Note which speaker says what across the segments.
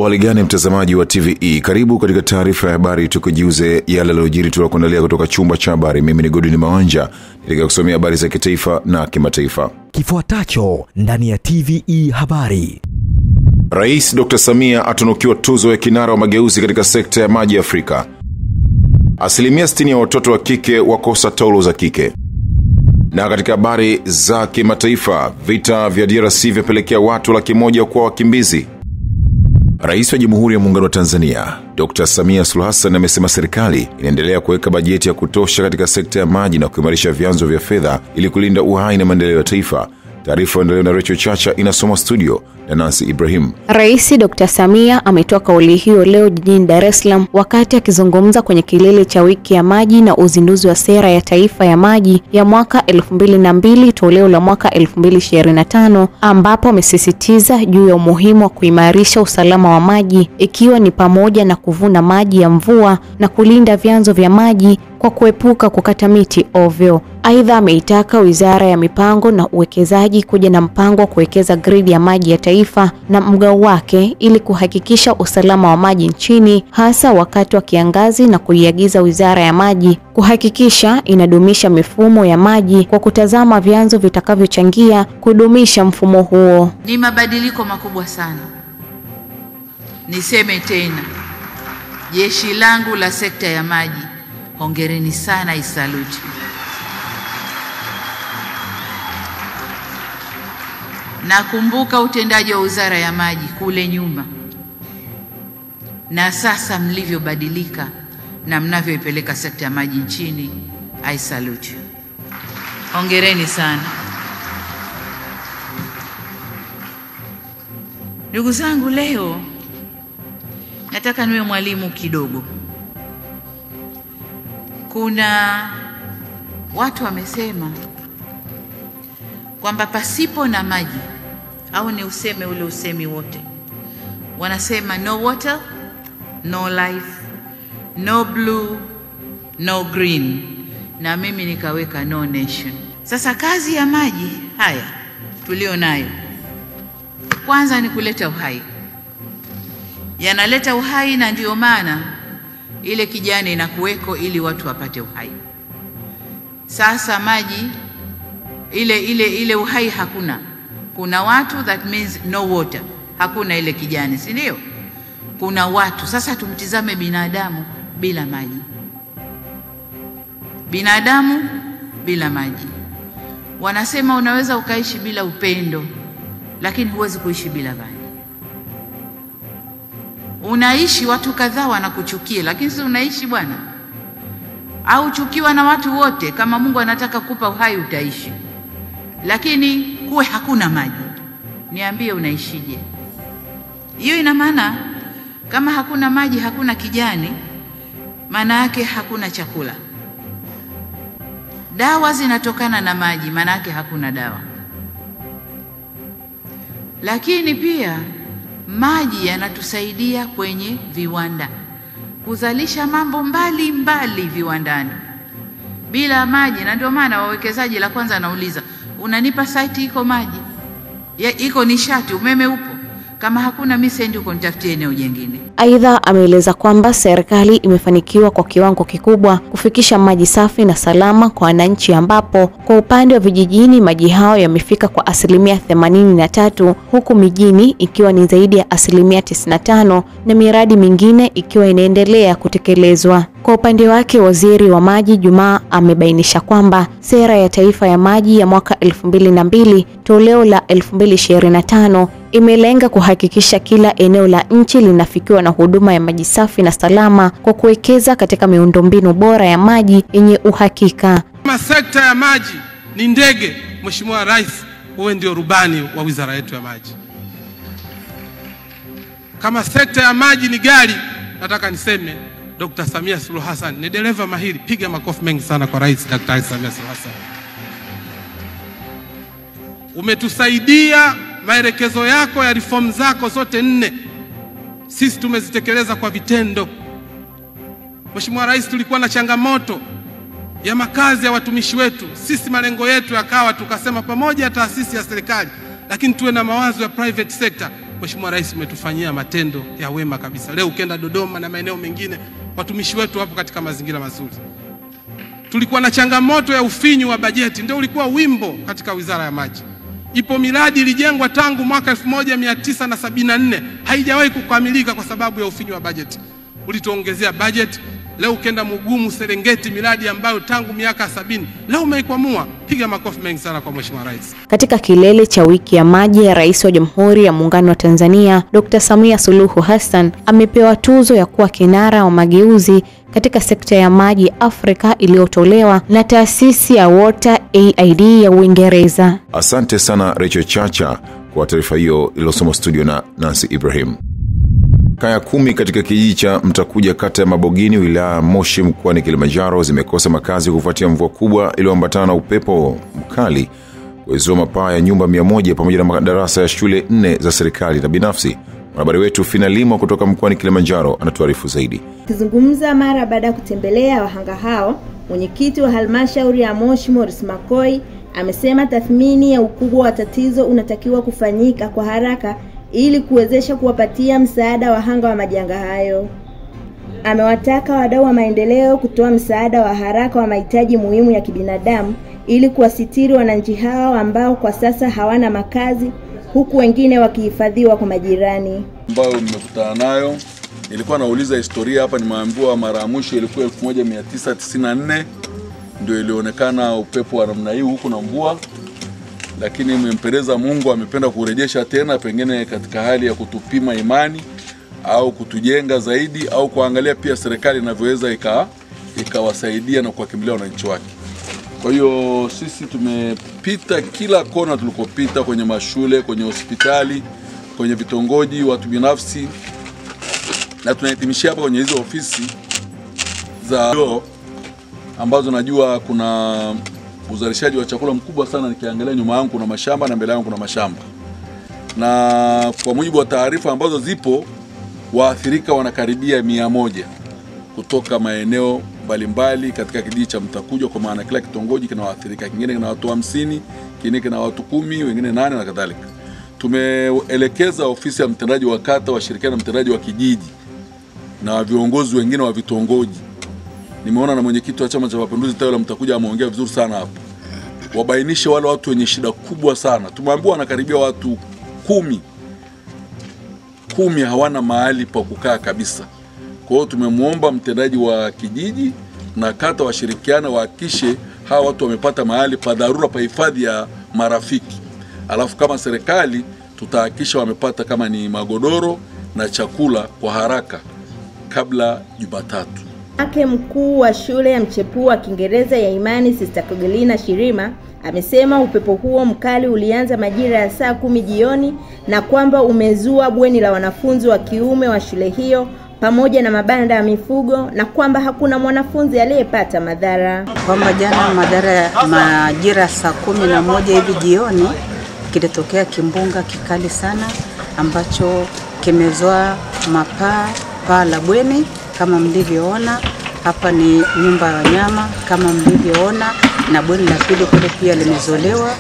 Speaker 1: Hali gani mtazamaji wa TVE? Karibu katika taarifa ya habari tukujuze yale yaliyojiri tunakuandalia kutoka chumba cha habari. Mimi ni Godwin Mawanja, nikikusomea kusomea habari za kitaifa na kimataifa.
Speaker 2: Kifuatacho ndani ya TVE habari.
Speaker 1: Rais Dr. Samia atunukiwa tuzo ya kinara wa mageuzi katika sekta ya maji Afrika. Asilimia 60 ya watoto wa kike wakosa taulo za kike. Na katika habari za kimataifa, vita vya DRC vyapelekea watu 100,000 kuwa wakimbizi. Rais wa Jamhuri ya Muungano wa Tanzania, Dr. Samia Suluhu Hassan amesema serikali inaendelea kuweka bajeti ya kutosha katika sekta ya maji na kuimarisha vyanzo vya fedha ili kulinda uhai na maendeleo ya taifa. Taarifa ndio na Rachel Chacha inasoma studio na Nancy Ibrahim.
Speaker 3: Rais Dr. Samia ametoa kauli hiyo leo jijini Dar es Salaam wakati akizungumza kwenye kilele cha wiki ya maji na uzinduzi wa sera ya taifa ya maji ya mwaka 2002 toleo la mwaka 2025, ambapo amesisitiza juu ya umuhimu wa kuimarisha usalama wa maji, ikiwa ni pamoja na kuvuna maji ya mvua na kulinda vyanzo vya maji kwa kuepuka kukata miti ovyo. Aidha, ameitaka Wizara ya Mipango na Uwekezaji kuja na mpango wa kuwekeza gridi ya maji ya taifa na mgao wake ili kuhakikisha usalama wa maji nchini, hasa wakati wa kiangazi, na kuiagiza Wizara ya Maji kuhakikisha inadumisha mifumo ya maji kwa kutazama vyanzo vitakavyochangia kudumisha mfumo huo.
Speaker 4: Ni mabadiliko makubwa sana. Niseme tena, jeshi langu la sekta ya maji, hongereni sana, isaluti. Nakumbuka utendaji wa Wizara ya Maji kule nyuma, na sasa mlivyobadilika na mnavyoipeleka sekta ya maji nchini. I salute you. Hongereni sana. Ndugu zangu, leo nataka niwe mwalimu kidogo. Kuna watu wamesema kwamba pasipo na maji, au ni useme ule usemi wote, wanasema no water, no life, no blue, no green, na mimi nikaweka no nation. Sasa kazi ya maji haya tulio nayo, kwanza ni kuleta uhai. Yanaleta uhai, na ndio maana ile kijani inakuweko ili watu wapate uhai. Sasa maji ile uhai hakuna. Kuna watu, that means no water, hakuna ile kijani, si ndio? Kuna watu. Sasa tumtizame binadamu bila maji. Binadamu bila maji. Wanasema unaweza ukaishi bila upendo, lakini huwezi kuishi bila maji. Unaishi, watu kadhaa wanakuchukia, lakini si unaishi bwana. Au chukiwa na watu wote, kama Mungu anataka kukupa uhai utaishi. Lakini kuwe hakuna maji, niambie unaishije? Hiyo ina maana kama hakuna maji, hakuna kijani, maana yake hakuna chakula. Dawa zinatokana na maji, maana yake hakuna dawa. Lakini pia maji yanatusaidia kwenye viwanda kuzalisha mambo mbali viwandani. Bila maji, na ndio maana wawekezaji, la kwanza anauliza, unanipa site iko maji? Iko nishati, umeme upo? Kama hakuna, mimi sendi uko nitafutie eneo jingine.
Speaker 3: Aidha, ameeleza kwamba serikali imefanikiwa kwa kiwango kikubwa kufikisha maji safi na salama kwa wananchi, ambapo kwa upande wa vijijini maji hao yamefika kwa 83%, huku mijini ikiwa ni zaidi ya 95%, na miradi mingine ikiwa inaendelea kutekelezwa. Kwa upande wake, Waziri wa Maji Jumaa amebainisha kwamba sera ya taifa ya maji ya mwaka 2002 toleo la 2025 imelenga kuhakikisha kila eneo la nchi linafikiwa na huduma ya maji safi na salama kwa kuwekeza katika miundombinu bora ya maji yenye uhakika.
Speaker 5: Kama sekta ya maji ni ndege, Mheshimiwa Rais, wewe ndio rubani wa wizara yetu ya maji. Kama sekta ya maji ni gari, nataka niseme Dr. Samia Suluhu Hassan ni dereva mahiri. Piga makofi mengi sana kwa Rais Dr. Samia Suluhu Hassan. Umetusaidia, maelekezo yako ya reform zako zote 4 sisi tumezitekeleza kwa vitendo. Mheshimiwa Rais, tulikuwa na changamoto ya makazi ya watumishi wetu. Sisi malengo yetu yakawa tukasema pamoja ya taasisi ya serikali, lakini tuwe na mawazo ya private sector Mheshimiwa Rais, umetufanyia matendo ya wema kabisa. Leo ukienda Dodoma na maeneo mengine, watumishi wetu wapo katika mazingira mazuri. Tulikuwa na changamoto ya ufinyu wa bajeti, ndio ulikuwa wimbo katika Wizara ya Maji. Ipo miradi ilijengwa tangu mwaka 1974 haijawahi kukamilika kwa sababu ya ufinyu wa bajeti. Ulituongezea bajeti. Leo ukienda Mugumu, Serengeti, miradi ambayo tangu miaka 70 leo umeikwamua. Piga makofi mengi sana kwa Mheshimiwa Rais.
Speaker 3: Katika kilele cha wiki ya maji ya Rais wa Jamhuri ya Muungano wa Tanzania, Dr. Samia Suluhu Hassan amepewa tuzo ya kuwa kinara wa mageuzi katika sekta ya maji Afrika iliyotolewa na taasisi ya Water Aid ya Uingereza.
Speaker 1: Asante sana Rachel Chacha kwa taarifa hiyo iliyosomwa studio na Nancy Ibrahim. Kaya 10 katika kijiji cha Mtakuja, kata ya Mabogini, wilaya Moshi, mkoani Kilimanjaro zimekosa makazi kufuatia mvua kubwa iliyoambatana na upepo mkali kuizua mapaa ya nyumba 100 pamoja na madarasa ya shule 4 za serikali na binafsi. Mwanahabari wetu Fina Limo kutoka mkoani Kilimanjaro anatuarifu zaidi.
Speaker 6: Akizungumza mara baada ya kutembelea wahanga hao, mwenyekiti wa halmashauri ya Moshi Morris Makoi amesema tathmini ya ukubwa wa tatizo unatakiwa kufanyika kwa haraka ili kuwezesha kuwapatia msaada wahanga wa majanga hayo. Amewataka wadau wa maendeleo kutoa msaada wa haraka wa mahitaji muhimu ya kibinadamu ili kuwasitiri wananchi hao ambao kwa sasa hawana makazi, huku wengine wakihifadhiwa kwa majirani.
Speaker 7: Ambao nimekutana nayo, nilikuwa nauliza historia hapa, nimeambiwa mara ya mwisho ilikuwa 1994 ndio ilionekana upepo wa namna hii huku na mvua, lakini mmempendeza Mungu amependa kurejesha tena, pengine katika hali ya kutupima imani au kutujenga zaidi au kuangalia pia serikali inavyoweza ikawasaidia na kuwakimbilia wananchi wake. Kwa hiyo sisi tumepita kila kona tulikopita, kwenye mashule, kwenye hospitali, kwenye vitongoji, watu binafsi, na tunahitimishia hapa kwenye hizo ofisi za ambazo najua kuna uzalishaji wa chakula mkubwa sana. Nikiangalia nyuma yangu kuna mashamba na mbele yangu kuna mashamba, na kwa mujibu wa taarifa ambazo zipo, waathirika wanakaribia 100 kutoka maeneo mbalimbali katika kijiji cha Mtakuja, kwa maana kila kitongoji kina waathirika, kingine kina watu 50, kingine kina watu 10, wengine 8 na kadhalika. Tumeelekeza ofisi ya mtendaji wa kata washirikiane na mtendaji wa kijiji na viongozi wengine wa vitongoji. Nimeona na mwenyekiti wa Chama cha Mapinduzi tawi la Mtakuja ameongea vizuri sana hapo, wabainishe wale watu wenye shida kubwa sana. Tumeambiwa wanakaribia watu 10 hawana mahali pa kukaa kabisa. Kwa hiyo tumemuomba mtendaji wa kijiji na kata washirikiane wahakikishe hawa watu wamepata mahali pa dharura pa hifadhi ya marafiki. Alafu kama serikali tutahakikisha wamepata kama ni magodoro na chakula kwa haraka kabla Jumatatu.
Speaker 6: Mkuu wa shule ya mchepuo wa Kiingereza ya Imani Sister Kogelina Shirima amesema upepo huo mkali ulianza majira ya saa 10 jioni na kwamba umezua bweni la wanafunzi wa kiume wa shule hiyo pamoja na mabanda ya mifugo, na kwamba hakuna mwanafunzi aliyepata madhara.
Speaker 8: Kwamba jana majira saa 11 hivi jioni kilitokea kimbunga kikali sana ambacho kimezoa paa la bweni kama mlivyoona. Hapa ni nyumba ya wanyama kama mlivyoona, na bweni la pili kule pia limezolewa,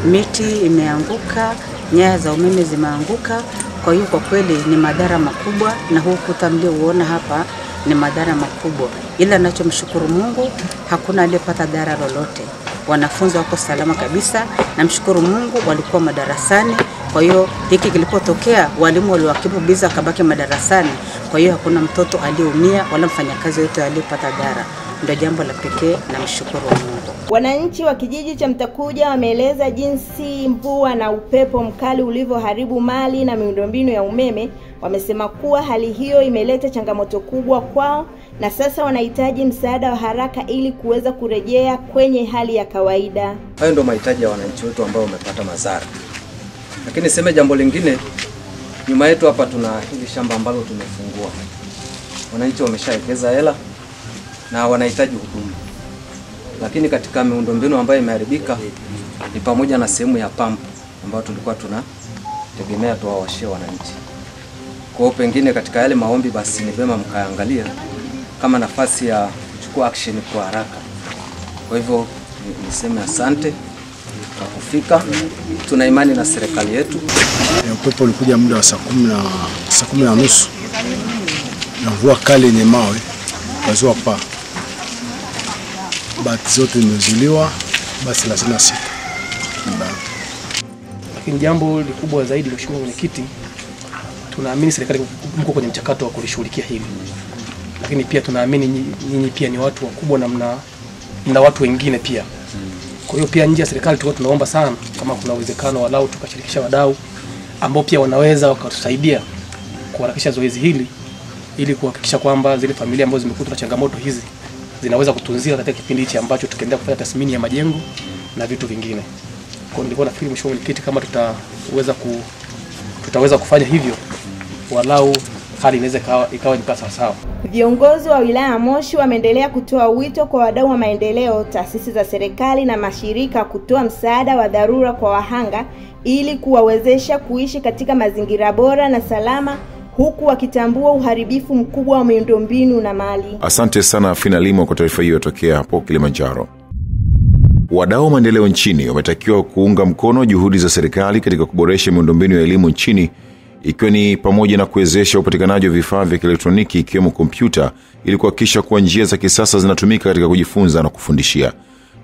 Speaker 8: miti imeanguka, nyaya za umeme zimeanguka. Kwa hiyo kwa kweli ni madhara makubwa, na huu kuta mlioona hapa ni madhara makubwa. Ila ninachomshukuru Mungu hakuna aliyepata dhara lolote. Wanafunzi wako salama kabisa, na mshukuru Mungu walikuwa madarasani. Kwa hiyo hiki kilipotokea walimu waliwakibu biza kabaki madarasani. Kwa hiyo hakuna mtoto aliyeumia wala mfanyakazi yote aliyepata dhara. Ndio jambo la pekee na mshukuru Mungu.
Speaker 6: Wananchi wa kijiji cha Mtakuja wameeleza jinsi mvua na upepo mkali ulivyoharibu mali na miundombinu ya umeme. Wamesema kuwa hali hiyo imeleta changamoto kubwa kwao, na sasa wanahitaji msaada wa haraka ili kuweza kurejea kwenye hali ya kawaida.
Speaker 9: Hayo ndio mahitaji ya wananchi wetu ambao wamepata madhara. Lakini sema jambo lingine, nyuma yetu hapa tuna hili shamba ambalo tumefungua. Wananchi wameshawekeza hela na wanahitaji huduma. Lakini katika miundombinu ambayo imeharibika ni pamoja na sehemu ya pampu ambayo tulikuwa tunategemea tuwawashie wananchi. Kwa hiyo pengine katika yale maombi basi ni vema mkaangalia kama nafasi ya kuchukua action kwa haraka. Kwa hivyo niseme asante kufika. Tuna imani na serikali yetu.
Speaker 10: Upepo ulikuja muda wa saa 10:30 na mvua kali yenye mawe kazua paa. Bati zote zimezuiliwa, basi 36.
Speaker 11: Lakini jambo likubwa zaidi, Mheshimiwa Mwenyekiti, tunaamini serikali mko kwenye mchakato wa kulishughulikia hili. Lakini pia tunaamini nyinyi pia ni watu wakubwa na mna watu wengine pia. Kwa hiyo pia nje ya serikali tunaomba sana kama kuna uwezekano walau tukashirikisha wadau ambao pia wanaweza wakatusaidia kuharakisha zoezi hili ili kuhakikisha kwamba zile familia ambazo zimekutwa na changamoto hizi zinaweza kutunziwa katika kipindi hichi ambacho tukiendelea kufanya tathmini ya majengo na vitu vingine. Kwa nilikuwa nafikiri Mheshimiwa Mwenyekiti, kama tutaweza kufanya hivyo, walau hali inaweza ikawa ni sawa.
Speaker 6: Viongozi wa wilaya ya Moshi wameendelea kutoa wito kwa wadau wa maendeleo, taasisi za serikali na mashirika kutoa msaada wa dharura kwa wahanga ili kuwawezesha kuishi katika mazingira bora na salama, huku wakitambua uharibifu mkubwa wa miundombinu na mali.
Speaker 1: Asante sana Afina Limo kwa taarifa hiyo tokea hapo Kilimanjaro. Wadau wa maendeleo nchini wametakiwa kuunga mkono juhudi za serikali katika kuboresha miundombinu ya elimu nchini, ikiwa ni pamoja na kuwezesha upatikanaji wa vifaa vya kielektroniki ikiwemo kompyuta ili kuhakikisha kuwa njia za kisasa zinatumika katika kujifunza na kufundishia.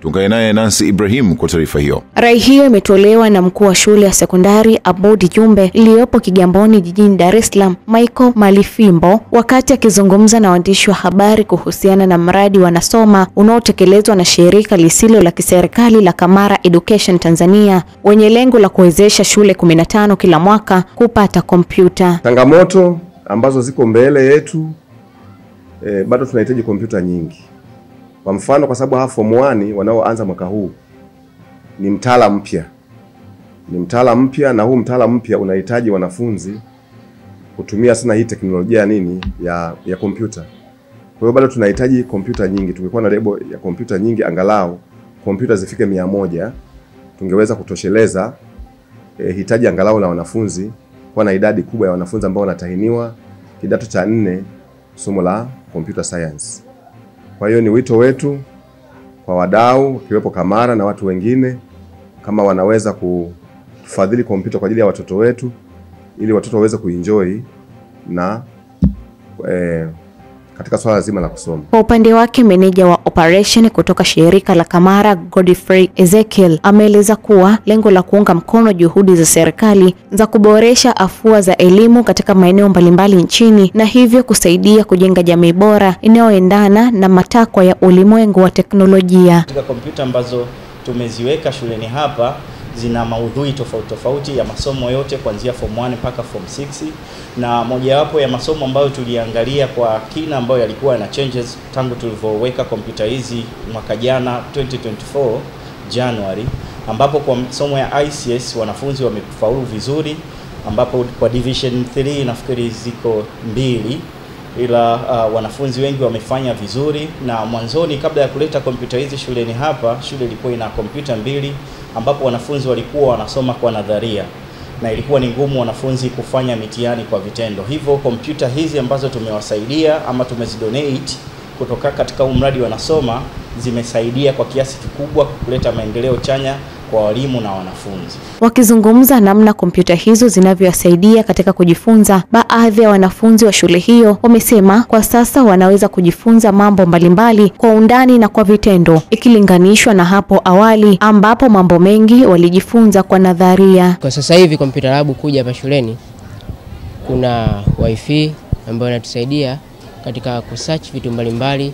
Speaker 1: Tuungane naye Nancy Ibrahim kwa taarifa hiyo.
Speaker 3: Rai hiyo imetolewa na mkuu wa shule ya sekondari Aboudi Jumbe iliyopo Kigamboni jijini Dar es Salaam, Michael Malifimbo, wakati akizungumza na waandishi wa habari kuhusiana na mradi wa Nasoma unaotekelezwa na shirika lisilo la kiserikali la Kamara Education Tanzania, wenye lengo la kuwezesha shule 15 kila mwaka kupata kompyuta.
Speaker 12: Changamoto ambazo ziko mbele yetu, bado tunahitaji kompyuta nyingi. Kwa mfano, kwa sababu form 1 wanaoanza mwaka huu ni mtaala mpya, na huu mtaala mpya unahitaji wanafunzi kutumia sana hii teknolojia ya kompyuta. Kwa hiyo bado tunahitaji kompyuta nyingi. Tungekuwa na lebo ya kompyuta nyingi, angalau kompyuta zifike 100, tungeweza kutosheleza hitaji angalau la wanafunzi, kwa na idadi kubwa ya wanafunzi ambao wanatahiniwa kidato cha 4 somo la computer science. Kwa hiyo ni wito wetu kwa wadau kiwepo Kamara na watu wengine, kama wanaweza kufadhili kompyuta kwa ajili ya watoto wetu ili watoto waweze kuenjoy na katika swala zima la kusoma.
Speaker 3: Kwa upande wake, meneja wa operation kutoka shirika la Kamara Godfrey Ezekiel ameeleza kuwa lengo la kuunga mkono juhudi za serikali za kuboresha afua za elimu katika maeneo mbalimbali nchini, na hivyo kusaidia kujenga jamii bora inayoendana na matakwa ya ulimwengu wa teknolojia.
Speaker 13: Katika kompyuta ambazo tumeziweka shuleni hapa zina maudhui tofauti ya masomo yote kuanzia form 1 mpaka form 6, na mojawapo ya masomo ambayo tuliangalia kwa kina ambayo yalikuwa na changes tangu tulivyoweka kompyuta hizi mwaka jana 2024 January, ambapo kwa masomo ya ICS wanafunzi wamefaulu vizuri, ambapo kwa division 3 nafikiri ziko 2, ila wanafunzi wengi wamefanya vizuri. Na mwanzoni kabla ya kuleta kompyuta hizi shuleni hapa, shule ilikuwa ina kompyuta 2 ambapo wanafunzi walikuwa wanasoma kwa nadharia na ilikuwa ni ngumu wanafunzi kufanya mitihani kwa vitendo. Hivyo kompyuta hizi ambazo tumewasaidia ama tumezidonate kutoka katika mradi wa Nasoma zimesaidia kwa kiasi kikubwa kuleta maendeleo chanya kwa walimu na wanafunzi.
Speaker 3: Wakizungumza namna kompyuta hizo zinavyowasaidia katika kujifunza, baadhi ya wanafunzi wa shule hiyo wamesema kwa sasa wanaweza kujifunza mambo mbalimbali kwa undani na kwa vitendo ikilinganishwa na hapo awali ambapo mambo mengi walijifunza kwa nadharia.
Speaker 14: Kwa sasa hivi kompyuta lab kuja hapa shuleni, kuna wifi ambayo inatusaidia katika kusearch vitu mbalimbali.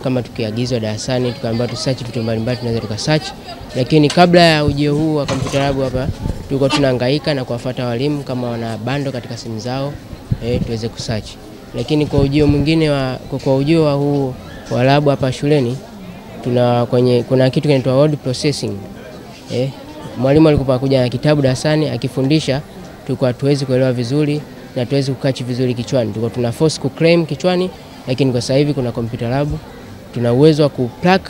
Speaker 14: Kama tukiagizwa darasani tukaambiwa tu search vitu mbalimbali, tunaweza tukasearch. Lakini kabla ya ujio huu wa kompyuta lab hapa tulikuwa tunahangaika na kuwafuata walimu kama wana bando katika simu zao tuweze kusearch. Lakini kwa ujio mwingine kwa ujio wa huu wa lab hapa shuleni kuna kitu kinaitwa word processing. Mwalimu alikuwa kuja na kitabu darasani akifundisha, tulikuwa tuwezi kuelewa vizuri na tuwezi kukachi vizuri kichwani. Tulikuwa tuna force ku claim kichwani, lakini kwa sasa hivi kuna computer lab tuna uwezo wa kuplug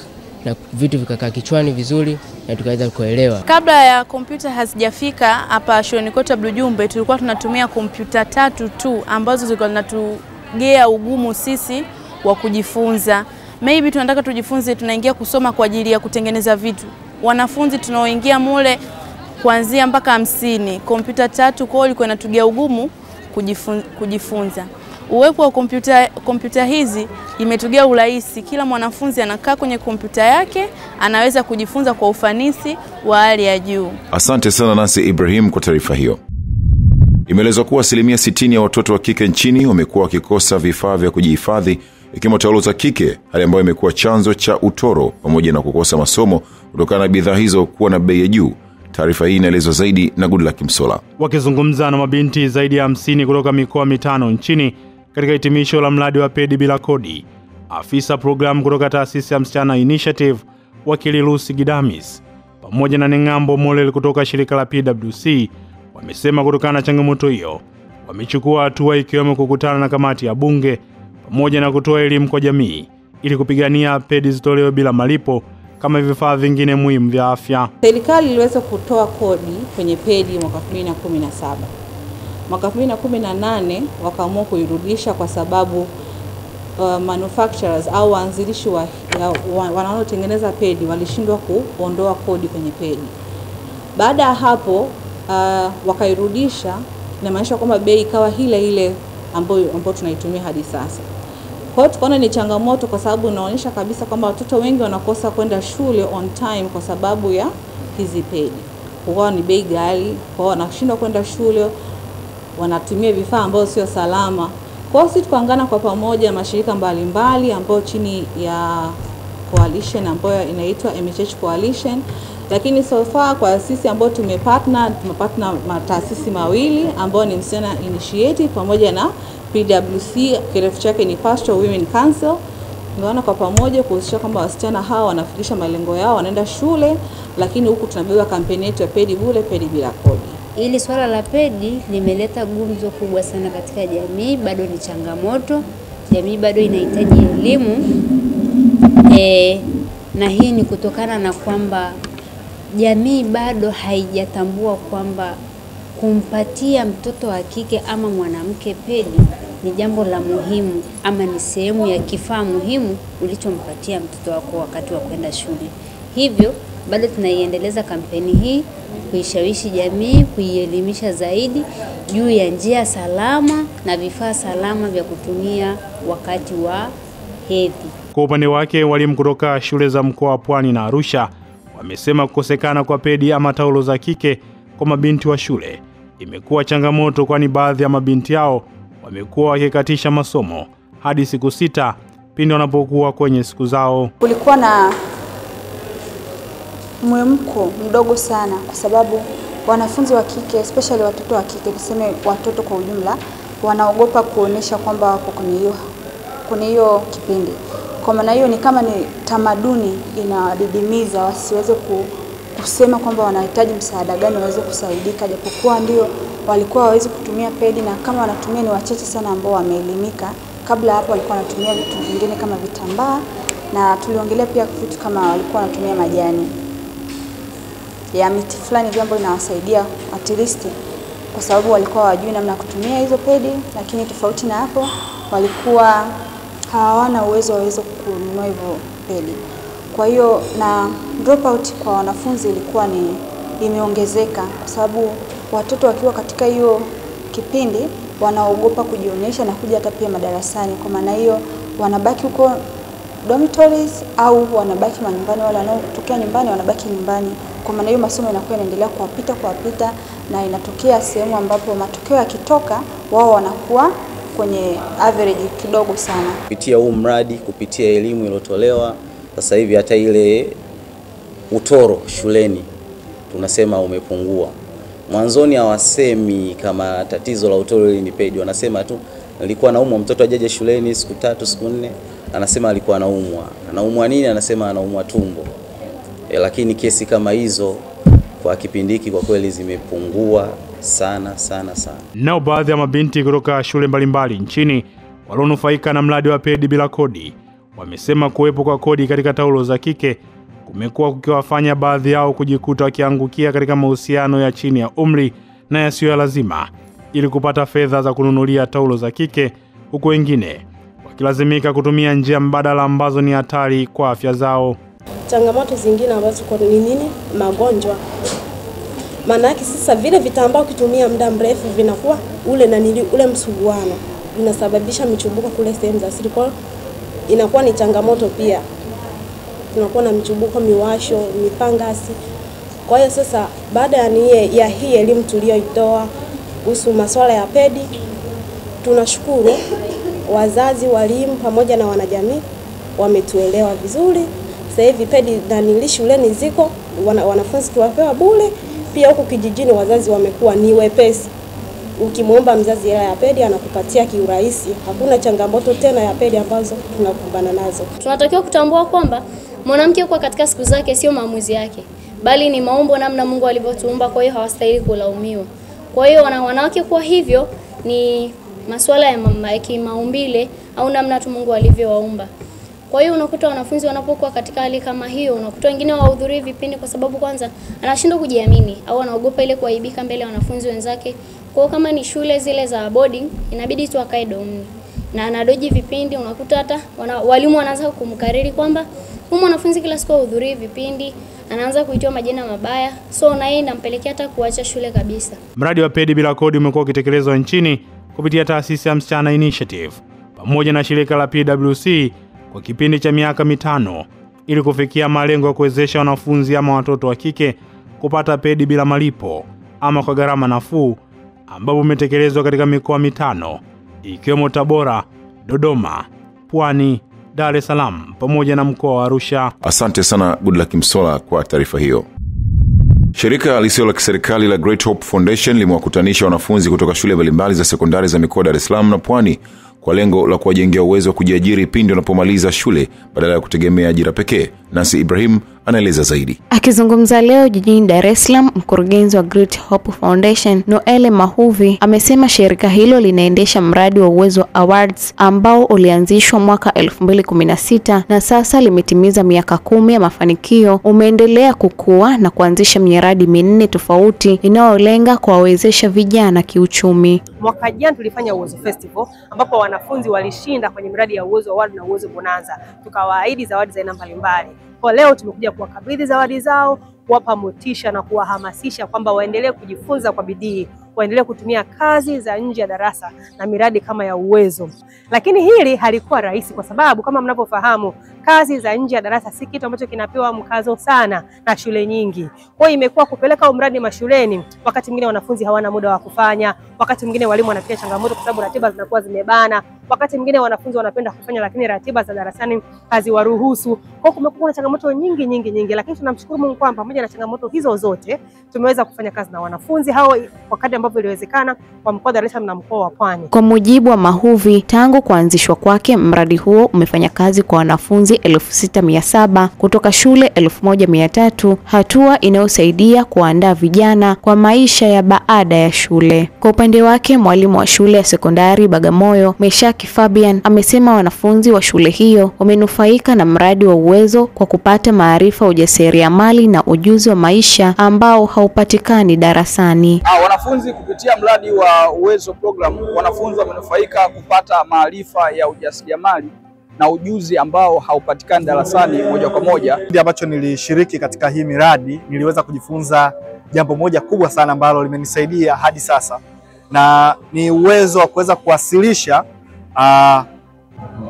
Speaker 14: na vitu vikakaa kichwani vizuri na tukaweza kuelewa.
Speaker 15: Kabla ya kompyuta hazijafika hapa shuleni kwetu Blue Jumbe, tulikuwa tunatumia kompyuta 3 tu ambazo zilikuwa zinatugea ugumu sisi wa kujifunza. Maybe tunataka tujifunze, tunaingia kusoma kwa ajili ya kutengeneza vitu. wanafunzi tunaoingia mule kuanzia mpaka 50, kompyuta 3 kwa ilikuwa inatugia ugumu kujifunza. Uwepo wa kompyuta hizi imetugia urahisi, kila mwanafunzi anakaa kwenye kompyuta yake, anaweza kujifunza kwa ufanisi wa hali ya juu.
Speaker 1: Asante sana Nancy Ibrahim kwa taarifa hiyo. Imeelezwa kuwa 60% ya watoto wa kike nchini wamekuwa wakikosa vifaa vya kujihifadhi ikiwemo taulo za kike, hali ambayo imekuwa chanzo cha utoro pamoja na kukosa masomo kutokana na bidhaa hizo kuwa na bei ya juu. Taarifa hii inaelezwa zaidi na Goodluck Msola.
Speaker 16: Wakizungumza na mabinti zaidi ya 50 kutoka mikoa 5 nchini katika hitimisho la mradi wa pedi bila kodi, afisa programu kutoka taasisi ya Msichana Initiative wakili Lucy Gidamis pamoja na Nengambo Molel kutoka shirika la PWC wamesema kutokana na changamoto hiyo wamechukua hatua ikiwemo kukutana na kamati ya bunge pamoja na kutoa elimu kwa jamii ili kupigania pedi zitolewe bila malipo kama vifaa vingine muhimu vya afya.
Speaker 17: Serikali iliweza kutoa kodi kwenye pedi mwaka 2017. Mwaka 2018 wakaamua kuirudisha kwa sababu manufacturers au waanzilishi wanaotengeneza pedi walishindwa kuondoa kodi kwenye pedi. Baada ya hapo wakairudisha, na maanisha kwamba bei ikawa ile ambayo tunaitumia hadi sasa. Kwa hiyo tukaona ni changamoto kwa sababu inaonyesha kabisa kwamba watoto wengi wanakosa kwenda shule on time kwa sababu ya hizi pedi. Kwa ni bei ghali, kwa wanashindwa kwenda shule, wanatumia vifaa ambavyo sio salama. Kwa hiyo sisi tukaungana kwa pamoja mashirika mbalimbali ambayo chini ya coalition ambayo inaitwa MHH Coalition, lakini so far kwa sisi ambao tumepatna mataasisi mawili ambao ni Msichana Initiative pamoja na PWC, kirefu chake ni Pastoral Women Council. Tunaona kwa pamoja kuhakikisha kwamba wasichana hawa wanafikisha malengo yao, wanaenda shule, lakini huku tunabeba kampeni yetu ya pedi bure, pedi bila kodi.
Speaker 18: Ili swala la pedi limeleta gumzo kubwa sana katika jamii, bado ni changamoto. Jamii bado inahitaji elimu. Na hii ni kutokana na kwamba jamii bado haijatambua kwamba kumpatia mtoto wa kike ama mwanamke pedi ni jambo la muhimu ama ni sehemu ya kifaa muhimu ulichompatia mtoto wako wakati wa kwenda shule. Hivyo bado tunaiendeleza kampeni hii kuishawishi jamii, kuielimisha zaidi juu ya njia salama na vifaa salama vya kutumia wakati wa hedhi.
Speaker 16: Kwa upande wake, walimu kutoka shule za mkoa wa Pwani na Arusha wamesema kukosekana kwa pedi ama taulo za kike kwa mabinti wa shule imekuwa changamoto, kwani baadhi ya mabinti hao wamekuwa wakikatisha masomo hadi siku 6 pindi wanapokuwa kwenye siku zao.
Speaker 19: Kulikuwa na mwemko mdogo sana kwa sababu wanafunzi wa kike, especially watoto wa kike, tuseme watoto kwa ujumla, wanaogopa kuonesha kwamba wako kwenye hiyo kipindi. Kwa maana hiyo ni kama ni tamaduni inadidimiza wasiweze kusema kwamba wanahitaji msaada gani waweze kusaidika, japokuwa ndio walikuwa waweze kutumia pedi, na kama wanatumia ni wachache sana ambao wameelimika. Kabla hapo walikuwa wanatumia vitu vingine kama vitambaa, na tuliongelea pia vitu kama walikuwa wanatumia majani ya miti fulani jambo linawasaidia at least, kwa sababu walikuwa hawajui namna kutumia hizo pedi, lakini tofauti na hapo walikuwa hawana uwezo waweze kununua hivyo pedi. Kwa hiyo na dropout kwa wanafunzi ilikuwa imeongezeka kwa sababu watoto wakiwa katika hiyo kipindi wanaogopa kujionyesha na kuja hata pia madarasani. Kwa maana hiyo wanabaki huko dormitories au wanabaki manyumbani, wale wanaotokea nyumbani wanabaki nyumbani. Kwa maana hiyo masomo yanakuwa yanaendelea kuwapita na inatokea sehemu ambapo matokeo yakitoka wao wanakuwa kwenye average kidogo sana.
Speaker 20: Kupitia huu mradi, kupitia elimu iliyotolewa, sasa hivi hata ile utoro shuleni tunasema umepungua. Mwanzoni hawasemi kama tatizo la utoro ni pedi, wanasema tu nilikuwa naumwa, mtoto ajaje shuleni siku 3 siku 4 anasema alikuwa anaumwa. Anaumwa nini? Anasema anaumwa tumbo. Lakini kesi kama hizo kwa kipindi hiki kwa kweli zimepungua sana.
Speaker 16: Nao baadhi ya mabinti kutoka shule mbalimbali nchini walionufaika na mradi wa pedi bila kodi wamesema kuwepo kwa kodi katika taulo za kike kumekuwa kukiwafanya baadhi yao kujikuta wakiangukia katika mahusiano ya chini ya umri na yasiyo ya lazima ili kupata fedha za kununulia taulo za kike, huku wengine wakilazimika kutumia njia mbadala ambazo ni hatari kwa afya zao.
Speaker 21: Changamoto zingine ambazo kwa ni nini? Magonjwa. Maana yake sasa vile vitambaa ukitumia muda mrefu vinakuwa ule msuguano, vinasababisha michubuko kule sehemu za siri, kwa inakuwa ni changamoto pia. Tunakuwa na michubuko, miwasho, mipangasi. Kwa hiyo sasa baada ya hii elimu tuliyoitoa kuhusu masuala ya pedi, tunashukuru wazazi, walimu pamoja na wanajamii wametuelewa vizuri. Sasa hivi pedi shuleni ziko, wanafunzi tuwapewa bure. Pia huku kijijini wazazi wamekuwa ni wepesi. Ukimwomba mzazi hela ya pedi anakupatia kiurahisi. Hakuna changamoto tena ya pedi ambazo tunakumbana nazo.
Speaker 22: Tunatakiwa kutambua kwamba mwanamke kwa katika siku zake sio maamuzi yake, bali ni maumbo namna Mungu alivyotuumba, kwa hiyo hawastahili kulaumiwa. Kwa hiyo wanawake kwa hivyo ni masuala ya kimaumbile au namna tu Mungu alivyowaumba. Kwa hiyo unakuta wanafunzi wanapokuwa katika hali kama hiyo, unakuta wengine wahudhurii vipindi kwa sababu kwanza anashindwa kujiamini au anaogopa ile kuaibika mbele ya wanafunzi wenzake. Kwa kama ni shule zile za boarding, inabidi tu akae domni na anadoji vipindi. Unakuta hata walimu wanaanza kumkariri kwamba huyu mwanafunzi kila siku hudhurii vipindi, anaanza kuitwa majina mabaya, so na yeye inampelekea hata kuacha shule kabisa.
Speaker 16: Mradi wa pedi bila kodi umekuwa ukitekelezwa nchini kupitia taasisi ya Msichana Initiative pamoja na shirika la PWC kwa kipindi cha miaka 5 ili kufikia malengo ya kuwezesha wanafunzi ama watoto wa kike kupata pedi bila malipo ama kwa gharama nafuu, ambapo umetekelezwa katika mikoa 5 ikiwemo Tabora, Dodoma, Pwani, Dar es Salaam pamoja na mkoa wa Arusha.
Speaker 1: Asante sana Goodluck Msola kwa taarifa hiyo. Shirika lisilo la kiserikali la Great Hope Foundation limewakutanisha wanafunzi kutoka shule mbalimbali za sekondari za mikoa Dar es Salaam na Pwani kwa lengo la kuwajengea uwezo wa kujiajiri pindi wanapomaliza shule badala ya kutegemea ajira pekee. Nancy Ibrahim anaeleza zaidi.
Speaker 3: Akizungumza leo jijini Dar es Salaam, mkurugenzi wa Great Hope Foundation Noelle Mahuvi amesema shirika hilo linaendesha mradi wa Uwezo Awards ambao ulianzishwa mwaka 2016 na sasa limetimiza miaka 10 ya mafanikio. Umeendelea kukua na kuanzisha miradi 4 tofauti inayolenga kuwawezesha vijana kiuchumi.
Speaker 23: Mwaka jana tulifanya Uwezo Festival ambapo wanafunzi walishinda kwenye miradi ya Uwezo Award na Uwezo Bonanza. Tukawaahidi zawadi za aina mbalimbali. Kwa leo tumekuja kuwakabidhi zawadi zao, kuwapa motisha na kuwahamasisha kwamba waendelee kujifunza kwa bidii, waendelee kutumia kazi za nje ya darasa na miradi kama ya Uwezo. Lakini hili halikuwa rahisi kwa sababu kama mnavyofahamu, kazi za nje ya darasa si kitu ambacho kinapewa mkazo sana na shule nyingi. Kwa hiyo imekuwa kupeleka mradi mashuleni, wakati mwingine wanafunzi hawana muda wa kufanya, wakati mwingine walimu wanapitia changamoto kwa sababu ratiba zinakuwa zimebana, wakati mwingine wanafunzi wanapenda kufanya lakini ratiba za darasani haziwaruhusu. Kwa hiyo kumekuwa na changamoto nyingi, lakini tunamshukuru Mungu kwamba pamoja na changamoto hizo zote tumeweza kufanya kazi na wanafunzi hao wakati ambavyo iliwezekana kwa mkoa wa Dar es Salaam na mkoa wa Pwani.
Speaker 3: Kwa mujibu wa Mahuvi, tangu kuanzishwa kwake mradi huo umefanya kazi kwa wanafunzi 6700 kutoka shule 1300, hatua inayosaidia kuandaa vijana kwa maisha ya baada ya shule. Kwa upande wake, mwalimu wa shule ya sekondari Bagamoyo, Meshaki Fabian, amesema wanafunzi wa shule hiyo wamenufaika na mradi wa Uwezo kwa kupata maarifa, ujasiriamali na ujuzi wa maisha ambao haupatikani darasani.
Speaker 24: Wanafunzi kupitia mradi wa Uwezo program, wanafunzi wamenufaika kupata maarifa ya ujasiriamali na ujuzi ambao haupatikani darasani moja kwa moja.
Speaker 25: Kile ambacho nilishiriki katika hii miradi, niliweza kujifunza jambo moja kubwa sana ambalo limenisaidia hadi sasa, na ni uwezo wa kuweza kuwasilisha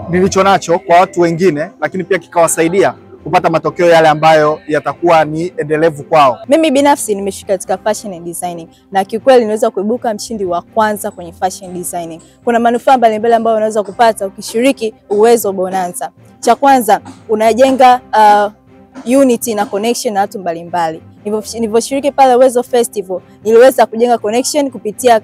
Speaker 25: nilicho nacho kwa watu wengine, lakini pia kikawasaidia kupata matokeo yale ambayo yatakuwa ni endelevu kwao.
Speaker 26: Mimi binafsi nimeshiriki katika fashion and designing na kiukweli niweza kuibuka mshindi wa kwanza kwenye fashion designing. Kuna manufaa mbalimbali ambayo unaweza kupata ukishiriki Uwezo Bonanza. Cha kwanza, unajenga unity na connection na watu mbalimbali. Nilivyoshiriki pale Uwezo Festival, niliweza kujenga connection kupitia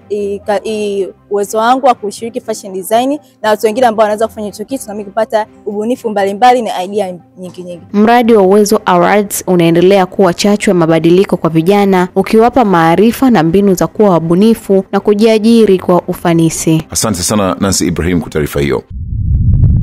Speaker 26: uwezo wangu wa kushiriki fashion design na watu wengine ambao wanaweza kufanya hicho kitu na mimi kupata ubunifu mbalimbali na idea nyingi.
Speaker 3: Mradi wa Uwezo Awards unaendelea kuwa chachu ya mabadiliko kwa vijana, ukiwapa maarifa na mbinu za kuwa wabunifu na kujiajiri kwa ufanisi.
Speaker 1: Asante sana Nancy Ibrahim kwa taarifa hiyo.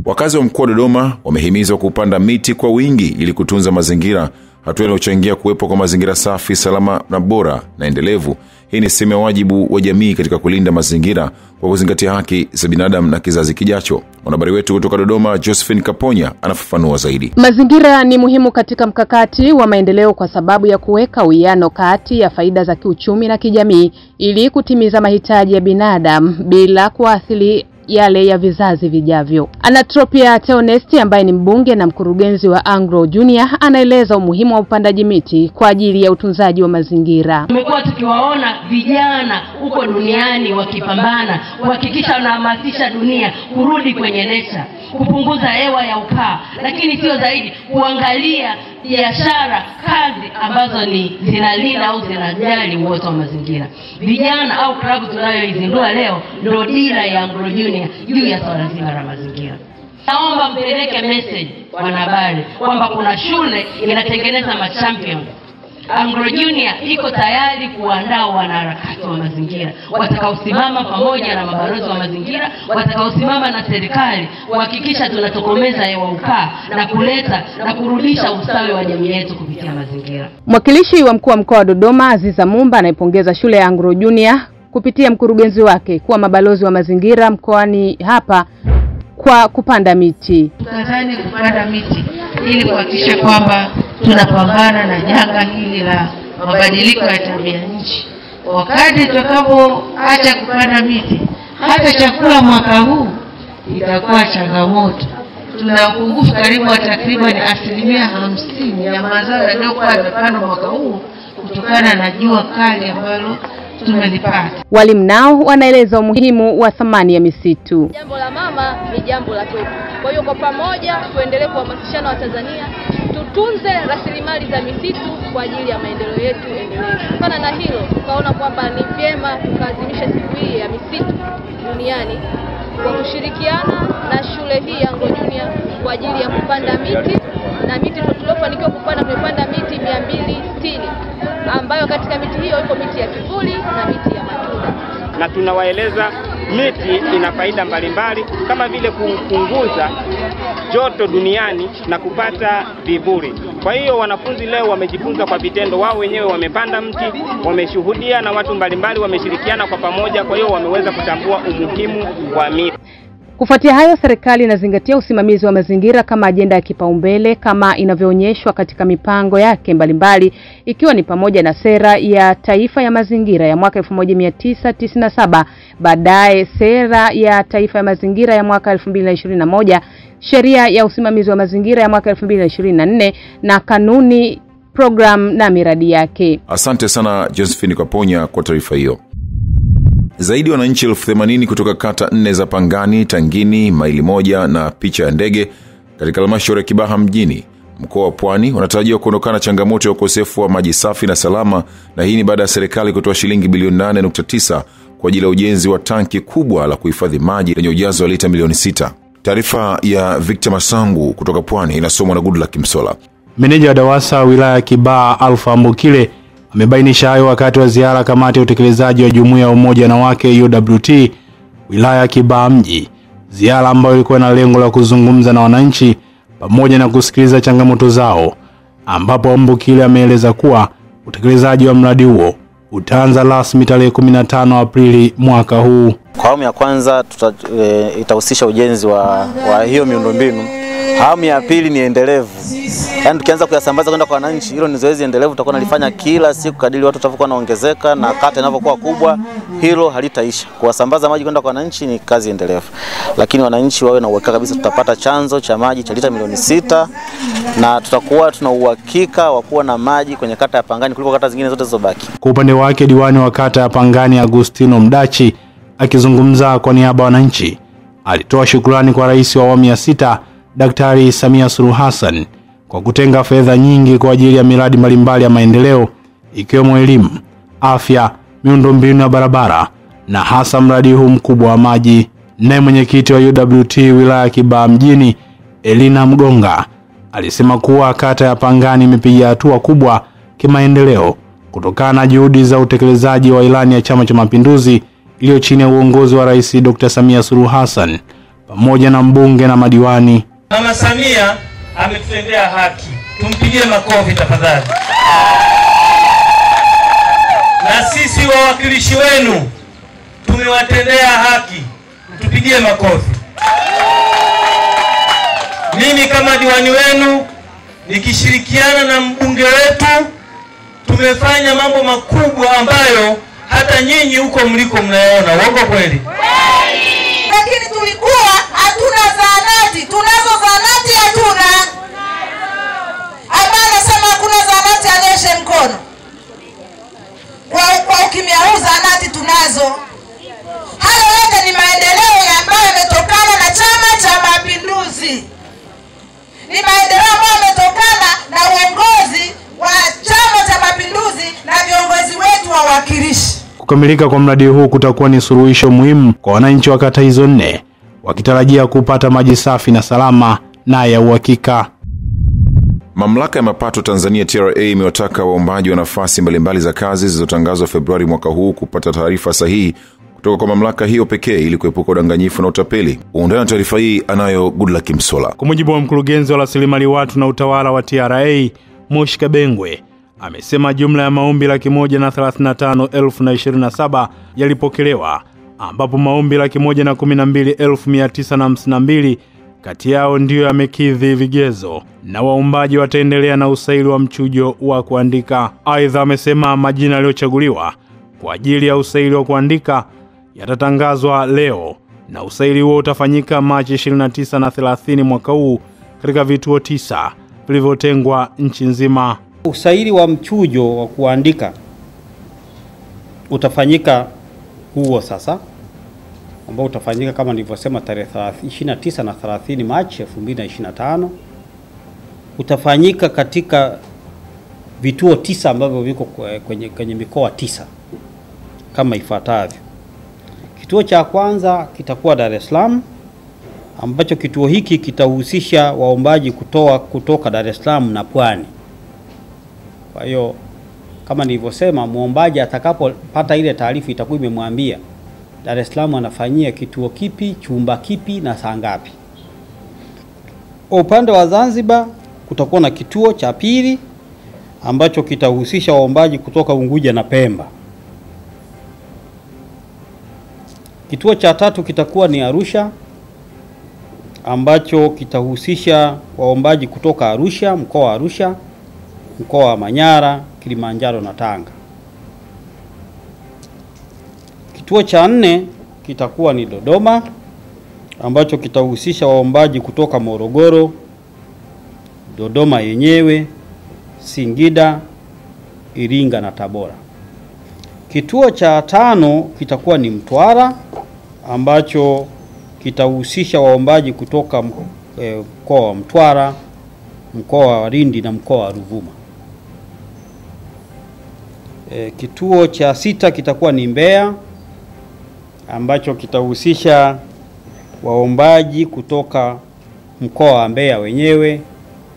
Speaker 1: Wakazi wa mkoa wa Dodoma wamehimizwa kupanda miti kwa wingi ili kutunza mazingira, hatua inayochangia kuwepo kwa mazingira safi, salama na bora na endelevu hii ni sehemu ya wajibu wa jamii katika kulinda mazingira kwa kuzingatia haki za binadamu na kizazi kijacho. Mwanahabari wetu kutoka Dodoma, Josephine Kaponya, anafafanua zaidi.
Speaker 2: Mazingira ni muhimu katika mkakati wa maendeleo kwa sababu ya kuweka uwiano kati ya faida za kiuchumi na kijamii ili kutimiza mahitaji ya binadamu bila kuathiri yale ya vizazi vijavyo. Anatropia Theonesti ambaye ni mbunge na mkurugenzi wa Anglo Junior anaeleza umuhimu wa upandaji miti kwa ajili ya utunzaji wa mazingira.
Speaker 4: Tumekuwa tukiwaona vijana huko duniani wakipambana kuhakikisha wanahamasisha dunia kurudi kwenye nature, kupunguza hewa ya ukaa, lakini sio zaidi kuangalia biashara, kazi ambazo ni zinalinda au zinajali uoto wa mazingira. Vijana au klabu tunayoizindua leo ndio dira ya Anglo Junior juu ya swala zima la mazingira. Naomba mpeleke message wanahabari kwamba kuna shule inatengeneza machampion. Anglo Junior iko tayari kuandaa wanaharakati wa mazingira watakaosimama pamoja na mabalozi wa mazingira, watakaosimama na serikali kuhakikisha tunatokomeza hewa ukaa na kuleta na kurudisha ustawi wa jamii yetu kupitia mazingira.
Speaker 2: Mwakilishi wa mkuu wa mkoa wa Dodoma Aziza Mumba anaipongeza shule ya Anglo Junior kupitia mkurugenzi wake kuwa mabalozi wa mazingira mkoani hapa kwa kupanda miti.
Speaker 4: Tukazani kupanda miti ili kuhakikisha kwamba tunapambana na janga hili la mabadiliko ya tabia nchi. Wakati tutakapoacha kupanda miti, hata chakula mwaka huu itakuwa changamoto. Tuna upungufu karibu wa takriban 50% ya mazao yaliyokuwa yamepandwa mwaka huu kutokana na jua kali ambalo tumelipata.
Speaker 2: Walimu nao wanaeleza umuhimu wa thamani ya misitu.
Speaker 5: Jambo la mama ni jambo la toto. Kwa hiyo kwa pamoja tuendelee kuhamasishana Watanzania tutunze rasilimali za misitu kwa ajili ya maendeleo yetu endelevu. Kutokana na hilo, tukaona kwamba ni vyema tukaadhimisha siku hii ya misitu duniani kwa kushirikiana na shule hii ya Anglo Junior kwa ajili ya kupanda miti, na miti tuliofanikiwa kupanda tumepanda miti 260 ambayo katika miti hiyo iko miti ya kivuli na miti ya matunda.
Speaker 7: Na tunawaeleza miti ina faida mbalimbali kama vile kupunguza joto duniani na kupata vivuli. Kwa hiyo wanafunzi leo wamejifunza kwa vitendo, wao wenyewe wamepanda mti, wameshuhudia na watu mbalimbali wameshirikiana kwa pamoja, kwa hiyo wameweza kutambua umuhimu wa miti.
Speaker 2: Kufuatia hayo, serikali inazingatia usimamizi wa mazingira kama ajenda ya kipaumbele kama inavyoonyeshwa katika mipango yake mbalimbali, ikiwa ni pamoja na sera ya taifa ya mazingira ya mwaka 1997, baadaye sera ya taifa ya mazingira ya mwaka 2021, sheria ya usimamizi wa mazingira ya mwaka 2024 na kanuni, program na miradi yake.
Speaker 1: Asante sana Josephine Kaponya kwa taarifa hiyo. Zaidi wananchi 80,000 kutoka kata 4 za Pangani, Tangini, Maili Moja na Picha ya Ndege katika halmashauri ya Kibaha mjini, mkoa wa Pwani wanatarajiwa kuondokana na changamoto ya ukosefu wa maji safi na salama, na hii ni baada ya serikali kutoa shilingi bilioni 8.9 kwa ajili ya ujenzi wa tanki kubwa la kuhifadhi maji lenye ujazo wa lita milioni 6. Taarifa ya Victor Masangu kutoka Pwani inasomwa na Goodluck Kimsola.
Speaker 16: Meneja wa DAWASA wilaya ya Kibaha Alfa Mbukile amebainisha hayo wakati wa ziara kamati ya utekelezaji wa Jumuiya ya Umoja Wanawake UWT wilaya ya Kibaha mji, ziara ambayo ilikuwa na lengo la kuzungumza na wananchi pamoja na kusikiliza changamoto zao, ambapo Mbukile ameeleza kuwa utekelezaji wa mradi huo utaanza rasmi tarehe 15 Aprili mwaka huu.
Speaker 8: Kwa awamu ya kwanza itahusisha ujenzi wa hiyo miundombinu. Awamu ya pili ni endelevu. Yaani tukianza kuyasambaza kwenda kwa wananchi, hilo ni zoezi endelevu tutakuwa nalifanya kila siku kadiri watu watakuwa naongezeka na kata inapokuwa kubwa, hilo halitaisha. Kuwasambaza maji kwenda kwa wananchi ni kazi endelevu. Lakini wananchi wawe na uhakika kabisa tutapata chanzo cha maji cha lita milioni 6 na tutakuwa tuna uhakika wa kuwa na maji kwenye kata ya Pangani kuliko kata zingine zote zilizobaki.
Speaker 16: Kwa upande wake diwani wa kata ya Pangani Agustino Mdachi akizungumza kwa niaba ya wananchi alitoa shukrani kwa rais wa awamu ya 6 Daktari Samia Suluhu Hassan kwa kutenga fedha nyingi kwa ajili ya miradi mbalimbali ya maendeleo ikiwemo elimu, afya, miundombinu ya barabara na hasa mradi huu mkubwa wa maji. Naye mwenyekiti wa UWT wilaya ya Kibaha mjini Elina Mgonga alisema kuwa kata ya Pangani imepiga hatua kubwa kimaendeleo kutokana na juhudi za utekelezaji wa ilani ya Chama cha Mapinduzi iliyo chini ya uongozi wa Rais Dr. Samia Suluhu Hassan pamoja na mbunge na madiwani.
Speaker 9: Mama Samia ametutendea haki. Tumpigie makofi tafadhali. Na sisi sisi wawakilishi wenu tumewatendea haki. Tupigie makofi. Mimi kama diwani wenu nikishirikiana na mbunge wetu tumefanya mambo makubwa ambayo hata nyinyi huko mliko mnayaona. Uongo kweli?
Speaker 6: Lakini tulikuwa hatuna zahanati. Tunazo zahanati hatuna. Amana sema hakuna zahanati, anyoshe mkono. Kwa ukimya huu zahanati tunazo. Hayo yote ni maendeleo ambayo yametokana na Chama cha Mapinduzi. Ni maendeleo ambayo yametokana na uongozi wa Chama cha Mapinduzi na viongozi wetu wawakilishi.
Speaker 16: Kukamilika kwa mradi huu kutakuwa ni suluhisho muhimu kwa wananchi wa kata hizo 4 wakitarajia kupata maji safi na salama na ya uhakika.
Speaker 1: Mamlaka ya mapato Tanzania TRA imewataka waombaji wa nafasi mbalimbali za kazi zilizotangazwa Februari mwaka huu kupata taarifa sahihi kutoka kwa mamlaka hiyo pekee ili kuepuka udanganyifu na utapeli. Undani na taarifa hii anayo Goodluck Msola.
Speaker 16: Kwa mujibu wa mkurugenzi wa rasilimali watu na utawala wa TRA, Moshi Kabengwe, amesema jumla ya maombi 135,027 yalipokelewa, ambapo maombi 112,952 kati yao ndiyo yamekidhi vigezo na waombaji wataendelea na usaili wa mchujo wa kuandika. Aidha, amesema majina yaliyochaguliwa kwa ajili ya usaili wa kuandika yatatangazwa leo na usaili huo utafanyika Machi 29 na 30 mwaka huu katika vituo 9 vilivyotengwa nchi nzima.
Speaker 10: Usaili wa mchujo wa kuandika utafanyika huo sasa, ambao utafanyika kama nilivyosema tarehe 29 na 30 Machi 2025. Utafanyika katika vituo 9 ambavyo viko kwenye mikoa 9 kama ifuatavyo. Kituo cha kwanza kitakuwa Dar es Salaam, ambacho kituo hiki kitahusisha waombaji kutoka Dar es Salaam na Pwani. Kwa hiyo kama nilivyosema, muombaji atakapopata ile taarifa itakuwa imemwambia Dar es Salaam anafanyia kituo kipi, chumba kipi na saa ngapi. Upande wa Zanzibar kutakuwa na kituo cha pili ambacho kitahusisha waombaji kutoka Unguja na Pemba. Kituo cha tatu kitakuwa ni Arusha, ambacho kitahusisha waombaji kutoka Arusha, mkoa wa Arusha, mkoa wa Manyara, Kilimanjaro na Tanga. Kituo cha 4 kitakuwa ni Dodoma, ambacho kitahusisha waombaji kutoka Morogoro, Dodoma yenyewe, Singida, Iringa na Tabora. Kituo cha 5 kitakuwa ni Mtwara, ambacho kitahusisha waombaji kutoka mkoa wa Mtwara, mkoa wa Lindi na mkoa wa Ruvuma. Kituo cha 6 kitakuwa ni Mbeya, ambacho kitahusisha waombaji kutoka mkoa wa Mbeya wenyewe,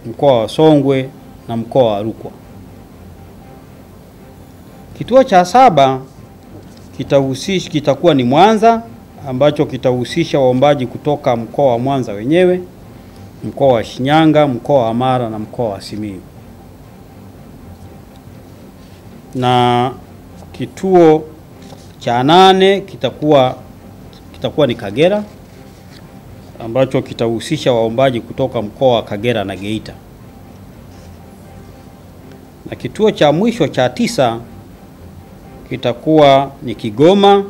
Speaker 10: mkoa wa Songwe na mkoa wa Rukwa. Kituo cha 7 kitakuwa ni Mwanza, ambacho kitahusisha waombaji kutoka mkoa wa Mwanza wenyewe, mkoa wa Shinyanga, mkoa wa Mara na mkoa wa Simiyu. Na kituo cha 8 kitakuwa ni Kagera, ambacho kitahusisha waombaji kutoka mkoa wa Kagera na Geita. Na kituo cha mwisho cha 9 kitakuwa ni Kigoma,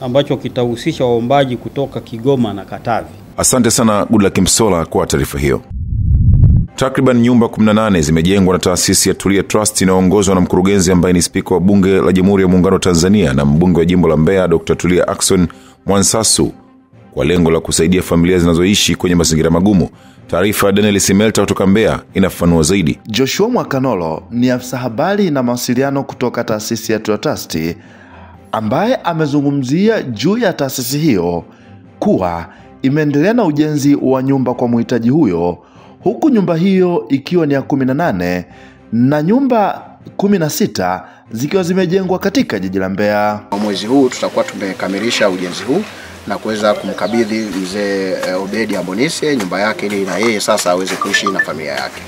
Speaker 10: ambacho kitahusisha waombaji kutoka Kigoma na Katavi.
Speaker 1: Asante sana Goodluck Msola kwa taarifa hiyo. Takriban nyumba 18 zimejengwa na taasisi ya Tulia Trust inayoongozwa na mkurugenzi ambaye ni spika wa Bunge la Jamhuri ya Muungano wa Tanzania na mbunge wa jimbo la Mbeya Dr. Tulia Ackson Mwansasu kwa lengo la kusaidia familia zinazoishi kwenye mazingira magumu. Taarifa ya Daniel Simelta kutoka Mbeya inafafanua zaidi.
Speaker 11: Joshua Mwakanolo ni afisa habari na mawasiliano kutoka taasisi ya Tulia Trust ambaye amezungumzia juu ya taasisi hiyo kuwa imeendelea na ujenzi wa nyumba kwa muhitaji huyo, huku nyumba hiyo ikiwa ni ya 18 na nyumba 16 zikiwa zimejengwa katika jiji la Mbeya.
Speaker 12: Mwezi huu tutakuwa tumekamilisha ujenzi huu na kuweza kumkabidhi mzee Obedi Ambonise nyumba yake ili na yeye sasa aweze kuishi na familia yake.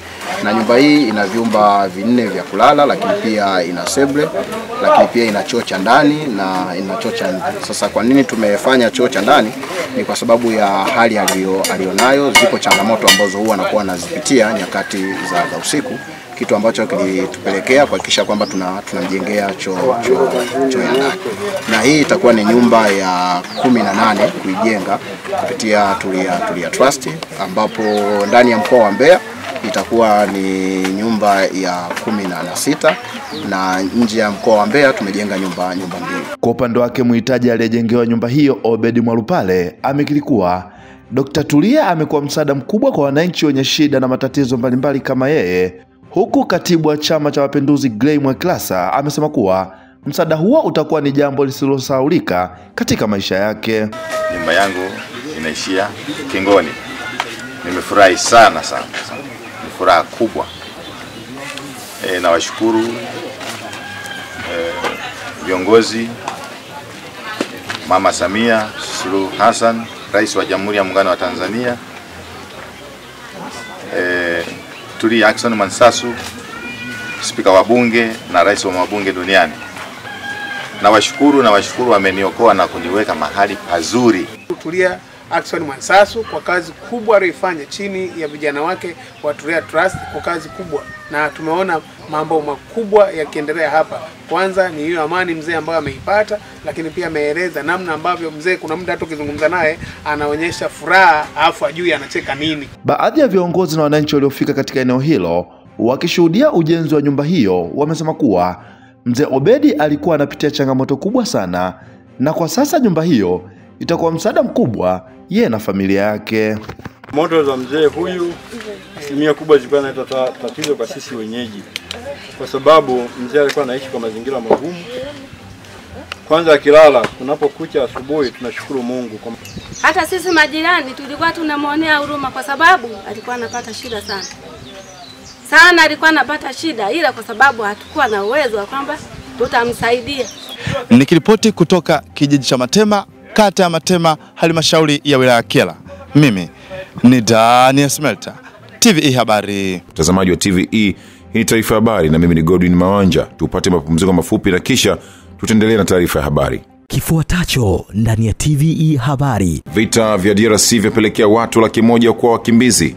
Speaker 12: na nyumba hii ina vyumba 4 vya kulala, lakini pia ina seble, lakini pia ina choo cha ndani na ina choo cha nje. Sasa kwa nini tumefanya choo cha ndani? Ni kwa sababu ya hali alionayo. Ziko changamoto ambazo huwa anakuwa anazipitia nyakati za usiku, kitu ambacho kilitupelekea kuhakikisha kwamba tunamjengea choo ya ndani. Na hii itakuwa ni nyumba ya 18 kuijenga kupitia Tulia Trust, ambapo ndani ya mkoa wa Mbeya itakuwa ni nyumba ya 16 na nje ya mkoa wa Mbeya tumejenga nyumba 2.
Speaker 11: Kwa upande wake mhitaji aliyejengewa nyumba hiyo Obedi Mwalupale amekiri kuwa Dr. Tulia amekuwa msaada mkubwa kwa wananchi wenye shida na matatizo mbalimbali kama yeye, huku katibu wa Chama cha Mapinduzi Gray Mweklasa amesema kuwa msaada huo utakuwa ni jambo lisilosahaulika katika maisha yake.
Speaker 13: Nyumba yangu inaishia kingoni. Nimefurahi sana. Ni furaha kubwa. Nawashukuru viongozi, Mama Samia Suluhu Hassan, Rais wa Jamhuri ya Muungano wa Tanzania, Tulia Ackson Mansasu, Spika wa Bunge na Rais wa mabunge duniani. Nawashukuru wameniokoa na kuniweka mahali pazuri.
Speaker 14: Tulia Ackson Mansasu kwa kazi kubwa aliyofanya chini ya vijana wake wa Tulia Trust, kwa kazi kubwa, na tumeona mambo makubwa yakiendelea hapa. Kwanza ni hiyo amani mzee ambayo ameipata, lakini pia ameeleza namna ambavyo mzee kuna muda hata ukizungumza naye anaonyesha furaha afu ajui anacheka nini.
Speaker 11: Baadhi ya viongozi na wananchi waliofika katika eneo hilo wakishuhudia ujenzi wa nyumba hiyo wamesema kuwa mzee Obedi alikuwa anapitia changamoto kubwa sana, na kwa sasa nyumba hiyo itakuwa msaada mkubwa yeye na familia yake.
Speaker 15: Moto za mzee huyu asilimia kubwa zilikuwa zinaleta tatizo kwa sisi wenyeji, kwa sababu mzee alikuwa anaishi kwa mazingira magumu. Kwanza akilala, tunapokucha asubuhi tunashukuru Mungu.
Speaker 17: Hata sisi majirani tulikuwa tunamwonea huruma kwa sababu alikuwa anapata shida sana alikuwa anapata shida, ila kwa sababu hatakuwa na uwezo wa kwamba tutamsaidia.
Speaker 25: Nikiripoti kutoka kijiji cha Matema, kata ya Matema, halmashauri ya wilaya ya Kyela, mimi ni Daniel Smelta, TVE Habari.
Speaker 1: Mtazamaji wa TVE, hii ni taarifa habari na mimi ni Godwin Mawanja. Tupate mapumziko mafupi na kisha tutaendelea na taarifa ya habari.
Speaker 18: Kifuatacho ndani ya TVE Habari.
Speaker 1: Vita vya DRC vyapelekea watu 100,000 kuwa wakimbizi.